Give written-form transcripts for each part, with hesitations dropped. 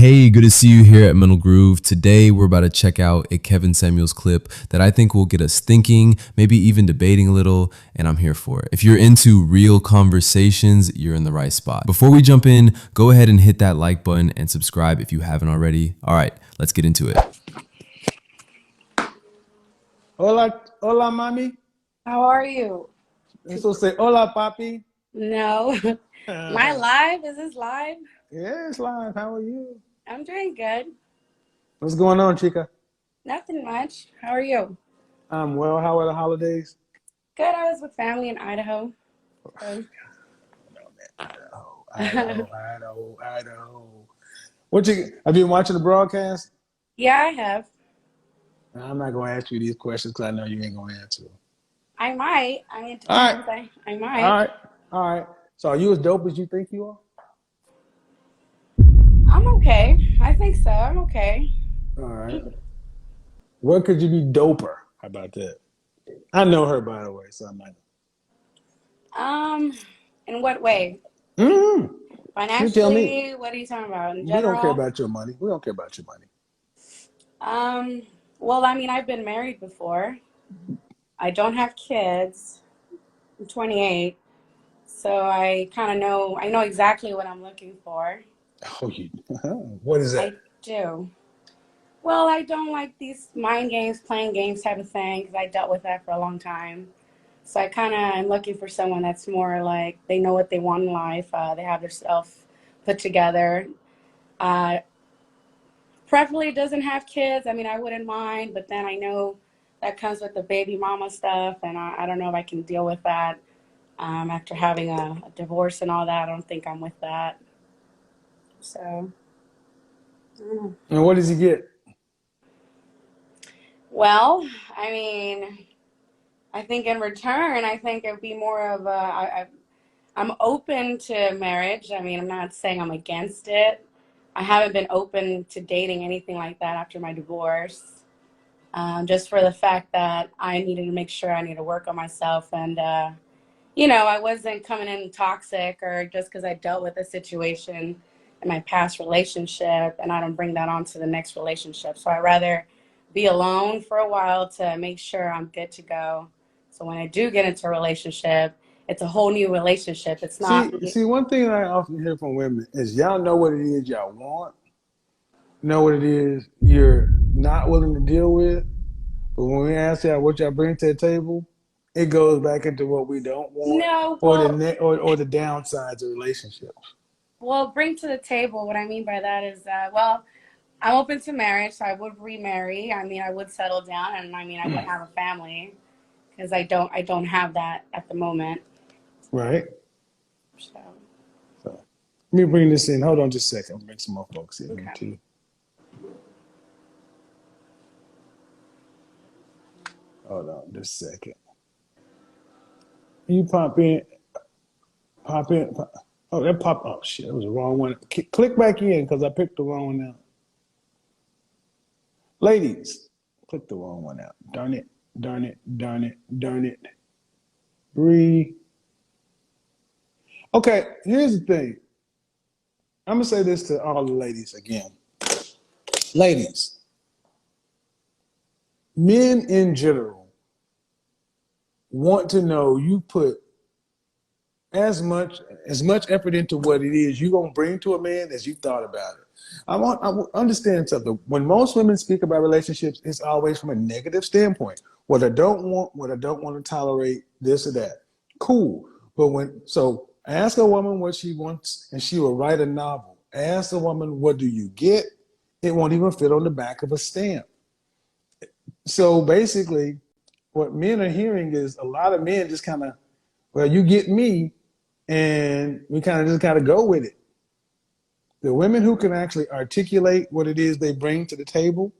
Hey, good to see you here at Mental Groove. Today, we're about to check out a Kevin Samuels clip that I think will get us thinking, maybe even debating a little, and I'm here for it. If you're into real conversations, you're in the right spot. Before we jump in, go ahead and hit that like button and subscribe if you haven't already. All right, let's get into it. Hola, hola, mami. How are you? Eso say hola, papi. No. My Yeah, live? Is this live? it's live. How are you? I'm doing good. What's going on, chica? Nothing much. How are you? I'm well. How are the holidays? Good. I was with family in Idaho. So Idaho, Idaho, Idaho, Idaho. What you have you been watching the broadcast? yeah, I have. I'm not gonna ask you these questions because I know you ain't gonna answer them. I might. I mean, it All right, depends. I all might. right, all right. So are you as dope as you think you are? I'm okay. I think so. I'm okay. All right. What could you be doper? How about that? I know her by the way, so I'm like, Um, in what way? mm, you tell me. Financially? What are you talking about? In We don't care general? about your money. We don't care about your money. Um, well, I mean, I've been married before. I don't have kids. I'm 28. So I know exactly what I'm looking for. Oh, you. What is that? I do. Well, I don't like these mind games, playing games type of thing because I dealt with that for a long time. So I kind of am looking for someone that's more like they know what they want in life. They have their self put together. Uh, Preferably doesn't have kids. I mean, I wouldn't mind, but then I know that comes with the baby mama stuff, and I don't know if I can deal with that after having a divorce and all that. I don't think I'm with that. So. Mm. And what does he get? Well, I mean, I think in return, I think it'd be more of I'm open to marriage. I mean, I'm not saying I'm against it. I haven't been open to dating anything like that after my divorce, just for the fact that I needed to make sure I need to work on myself. And, I wasn't coming in toxic or just because I dealt with a situation in my past relationship and I don't bring that on to the next relationship. So I rather be alone for a while to make sure I'm good to go. So when I do get into a relationship, it's a whole new relationship. It's not, See, one thing I often hear from women is y'all know what it is y'all want, know what it is you're not willing to deal with. But when we ask y'all what y'all bring to the table, it goes back into what we don't want no, or or the downsides of relationships. bring to the table. What I mean by that is that, well, I'm open to marriage, so I would remarry. I mean, I would settle down, and I mean, I would have a family because I don't have that at the moment. Right? So, So let me bring this in. Hold on just a second. I'll bring some more folks in here okay. too. Hold on just a second. You pop in, pop in. Pop, oh, that pop. Oh, shit. That was the wrong one. Click back in because I picked the wrong one out. Ladies, click the wrong one out. Darn it, darn it, darn it, darn it. Bree. Okay, here's the thing. I'm going to say this to all the ladies again. Ladies, men in general want to know you put as much effort into what it is you're gonna bring to a man as you thought about it. I understand something. When most women speak about relationships, it's always from a negative standpoint. What I don't want, what I don't want to tolerate, this or that. Cool. But ask a woman what she wants and she will write a novel. Ask a woman what do you get? It won't even fit on the back of a stamp. So basically, what men are hearing is a lot of men just kind of, well, you get me, and we kind of just got to go with it. The women who can actually articulate what it is they bring to the table,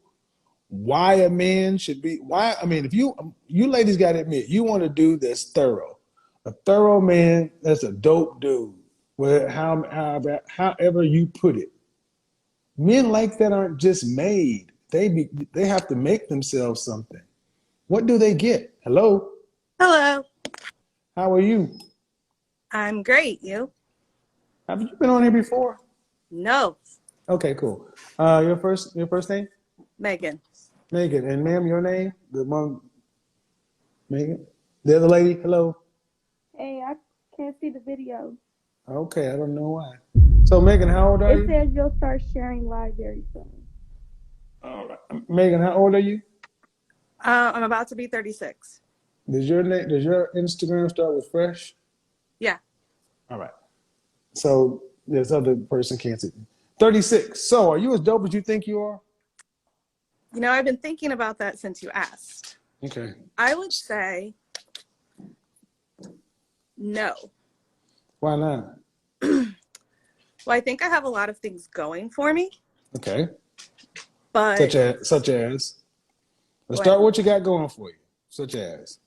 why a man should be, why, I mean, if you ladies got to admit, you want a dude that's thorough. A thorough man, that's a dope dude, however you put it. Men like that aren't just made. They have to make themselves something. What do they get? Hello? Hello, How are you? I'm great. You? Have you been on here before? No. Okay, cool. Your first name? Megan. Megan. And ma'am, your name? The one, Megan? The other lady? Hello? Hey, I can't see the video. Okay, I don't know why. So, Megan, how old are It you? says you'll start sharing live very soon. All right. Megan, how old are you? I'm about to be 36. Does your Instagram start with fresh? Yeah. All right. So this other person can't see. 36. So are you as dope as you think you are? You know, I've been thinking about that since you asked. Okay. I would say no. Why not? Well, I think I have a lot of things going for me, Okay. but Such as. Let's well, start what you got going for you. Such as.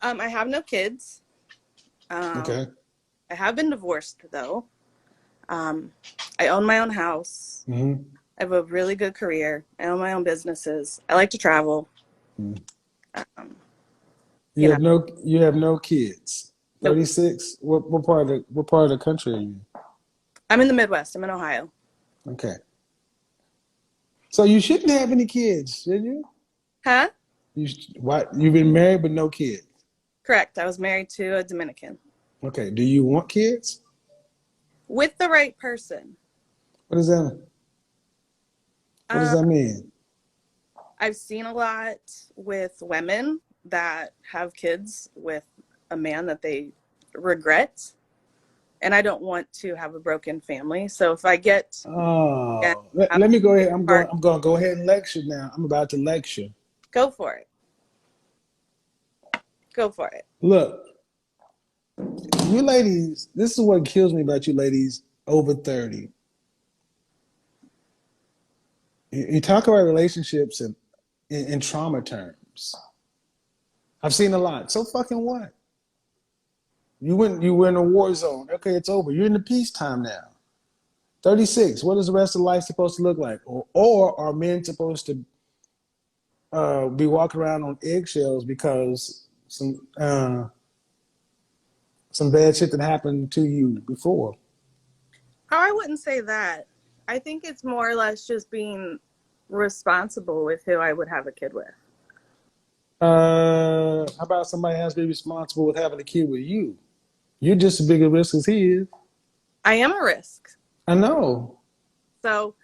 I have no kids. Okay. I have been divorced though. I own my own house. Mm-hmm. I have a really good career. I own my own businesses. I like to travel. Mm-hmm. Um, you You know, have no kids. nope. 36. What part of the country are you I'm in the Midwest. I'm in Ohio. in? Okay. So you shouldn't have any kids, should you? Huh? Why you've been married but no kids? Correct. I was married to a Dominican. Okay. Do you want kids? With the right person. What does that what does Um, that mean? I've seen a lot with women that have kids with a man that they regret, and I don't want to have a broken family. So if I get, yeah, Oh, let me go ahead. I'm going to go ahead and lecture now. I'm about to lecture. go for it. Go for it. Look, you ladies, this is what kills me about you ladies over 30. You talk about relationships in trauma terms. I've seen a lot. So fucking what? You were in a war zone. Okay, it's over. You're in the peacetime now. 36. What is the rest of life supposed to look like? Or are men supposed to be walking around on eggshells because some bad shit that happened to you before? Oh, I wouldn't say that. I think it's more or less just being responsible with who I would have a kid with. How about somebody has to be responsible with having a kid with you? You're just as big a risk as he is. I am a risk. I know. So,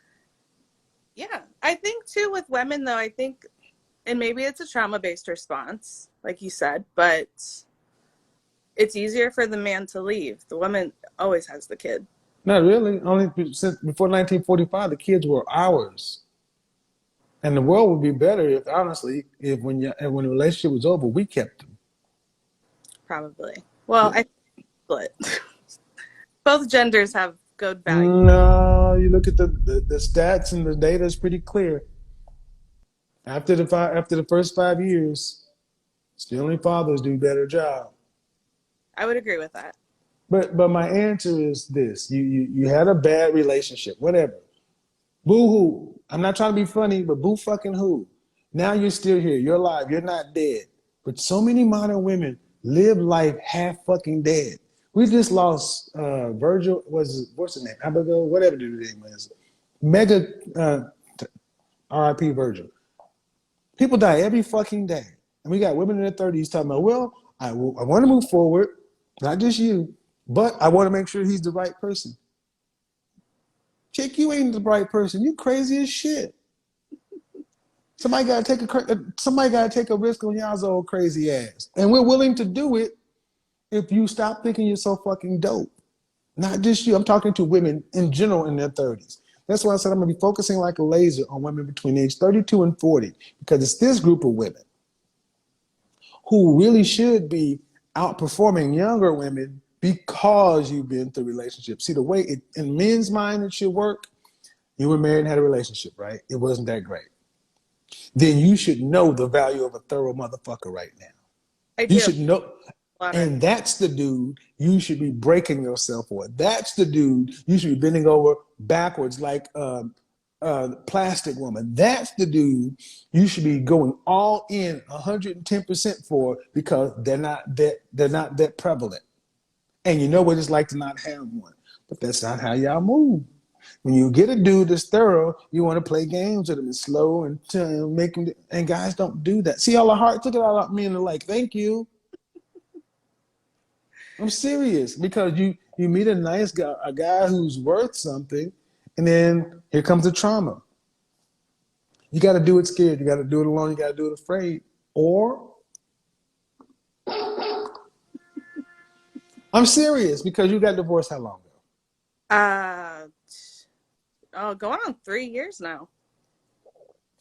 yeah. I think too with women though, I think, and maybe it's a trauma-based response, like you said, but it's easier for the man to leave. The woman always has the kid. Not really. Only since before 1945, the kids were ours, and the world would be better if, honestly, if when the relationship was over, we kept them. Probably. Well, I split. Both genders have good value. No, you look at the stats and the data is pretty clear. After the first 5 years, still fathers do a better job. I would agree with that. But my answer is this: you had a bad relationship, whatever. Boo hoo. I'm not trying to be funny, but boo fucking who. Now you're still here. You're alive. You're not dead. But so many modern women live life half fucking dead. We just lost Virgil. What's her name? Abigail. Whatever the name is. Mega. R.I.P. Virgil. People die every fucking day, and we got women in their 30s talking about, well, I want to move forward, not just you, but I want to make sure he's the right person. Chick, you ain't the right person. You crazy as shit. Somebody gotta take a risk on y'all's old crazy ass, and we're willing to do it if you stop thinking you're so fucking dope. Not just you. I'm talking to women in general in their 30s. That's why I said I'm gonna be focusing like a laser on women between age 32 and 40, because it's this group of women who really should be outperforming younger women because you've been through relationships. See, the way in men's mind it should work, you were married and had a relationship, right? It wasn't that great. Then you should know the value of a thorough motherfucker right now. I You do. should know. A lot of And that's the dude you should be breaking yourself for. That's the dude you should be bending over backwards like plastic woman. That's the dude you should be going all in 110% for, because they're not that prevalent. And you know what it's like to not have one. But that's not how y'all move. When you get a dude that's thorough, you want to play games with him and slow and make him. And guys don't do that. See all the hearts. Look at all the men are like, thank you. I'm serious because you meet a nice guy, a guy who's worth something, and then here comes the trauma. You got to do it scared. You got to do it alone. You got to do it afraid. Or I'm serious because you got divorced how long ago? Going on 3 years now.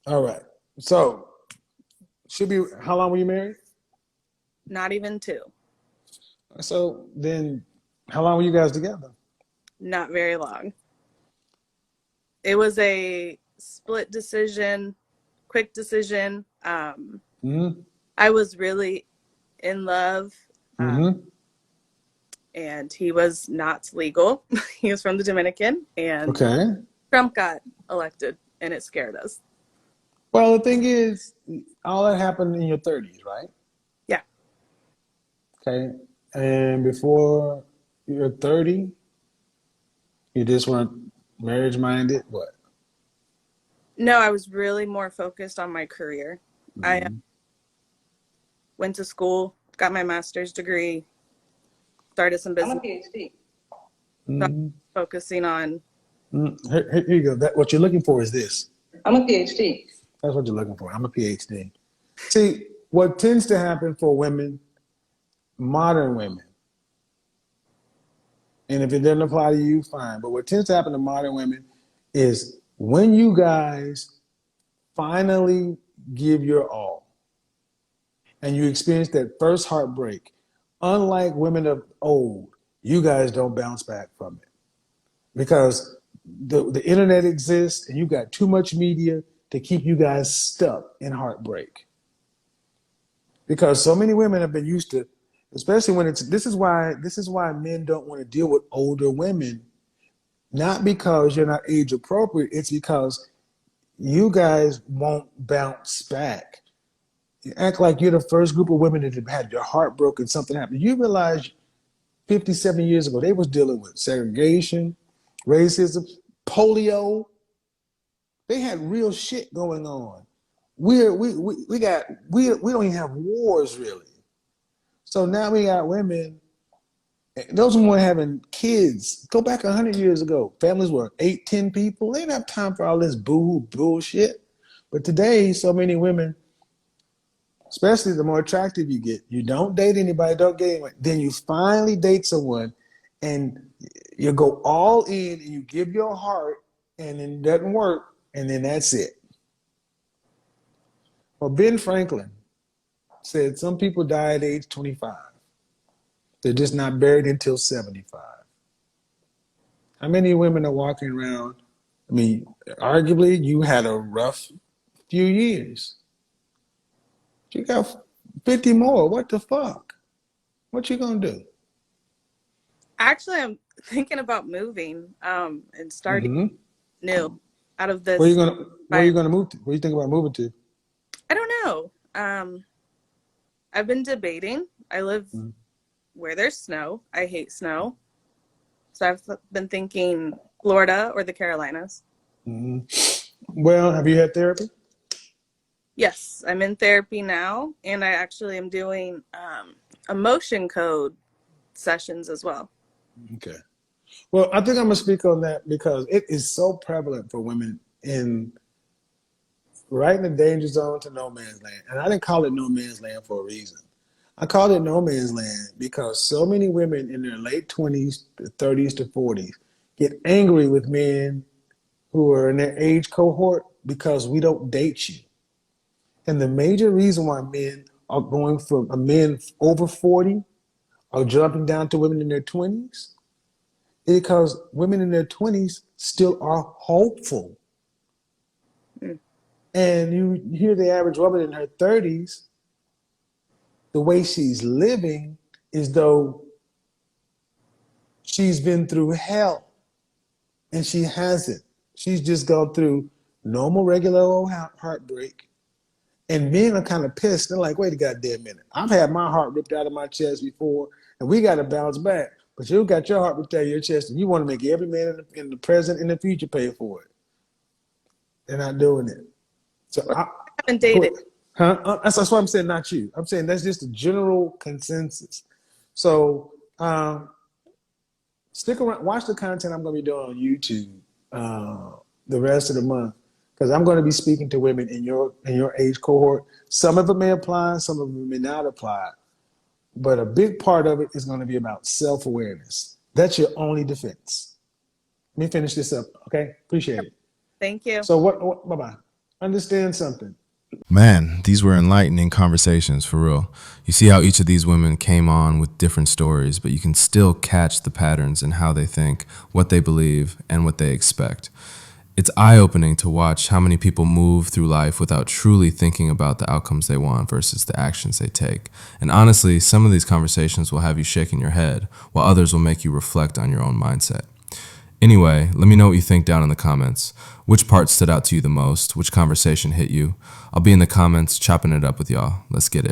All right. So should be how long were you married? Not even 2. So then how long were you guys together? Not very long. It was a split decision, quick decision. Mm-hmm. I was really in love, Mm-hmm. and he was not legal. He was from the Dominican, and Okay. Trump got elected, and it scared us. Well, the thing is, all that happened in your 30s, right? Yeah. Okay. And before you're 30, you just weren't marriage minded? What? No, I was really more focused on my career. I Mm-hmm. went to school, got my master's degree, started some business. I'm a PhD. So I'm focusing on. Here you go. What you're looking for is this. I'm a PhD. That's what you're looking for. I'm a PhD. See, what tends to happen for women, modern women, and if it doesn't apply to you, fine. But what tends to happen to modern women is when you guys finally give your all and you experience that first heartbreak, unlike women of old, you guys don't bounce back from it because the internet exists and you got too much media to keep you guys stuck in heartbreak. Because so many women have been used to, especially when this is why men don't want to deal with older women, not because you're not age appropriate, it's because you guys won't bounce back. You act like you're the first group of women that have had your heart broken, something happened. You realize 57 years ago, they was dealing with segregation, racism, polio. They had real shit going on. We don't even have wars really. So now we got women. Those who weren't having kids. Go back 100 years ago. Families were 8, 10 people. They didn't have time for all this boo bullshit. But today, so many women, especially the more attractive you get, you don't date anybody, don't get anyone. Then you finally date someone and you go all in and you give your heart and it doesn't work and then that's it. Well, Ben Franklin said some people die at age 25. They're just not buried until 75. How many women are walking around? I mean, arguably, you had a rough few years. You got 50 more. What the fuck? What you gonna do? Actually, I'm thinking about moving and starting Mm-hmm. new out of this. Where you gonna move to? Where you think about moving to? I don't know. I've been debating. I live where there's snow. I hate snow. So I've been thinking Florida or the Carolinas. Mm-hmm. Well, have you had therapy? Yes, I'm in therapy now, and I actually am doing emotion code sessions as well. Okay. Well, I think I'm gonna speak on that because it is so prevalent for women in right in the danger zone to no man's land. And I didn't call it no man's land for a reason. I called it no man's land because so many women in their late 20s, to 30s to 40s get angry with men who are in their age cohort because we don't date you. And the major reason why men are going from a men over 40 are jumping down to women in their 20s is because women in their 20s still are hopeful. And you hear the average woman in her 30s, the way she's living is though she's been through hell. And she hasn't. She's just gone through normal, regular old heartbreak. And men are kind of pissed. They're like, wait a goddamn minute. I've had my heart ripped out of my chest before, and we got to bounce back. but you got your heart between your chest, and you want to make every man in the present and the future pay for it. They're not doing it. So Well, I, I haven't dated. that's what I'm saying, not you. I'm saying that's just a general consensus. So stick around, watch the content I'm going to be doing on YouTube the rest of the month, because I'm going to be speaking to women in your age cohort. Some of them may apply, some of them may not apply, but a big part of it is going to be about self-awareness. That's your only defense. Let me finish this up, okay? Appreciate it. Thank you. So what bye-bye. Understand something. Man, these were enlightening conversations for real. You see how each of these women came on with different stories, but you can still catch the patterns in how they think, what they believe, and what they expect. It's eye-opening to watch how many people move through life without truly thinking about the outcomes they want versus the actions they take. And honestly, some of these conversations will have you shaking your head, while others will make you reflect on your own mindset. Anyway, let me know what you think down in the comments. Which part stood out to you the most? Which conversation hit you? I'll be in the comments chopping it up with y'all. Let's get it.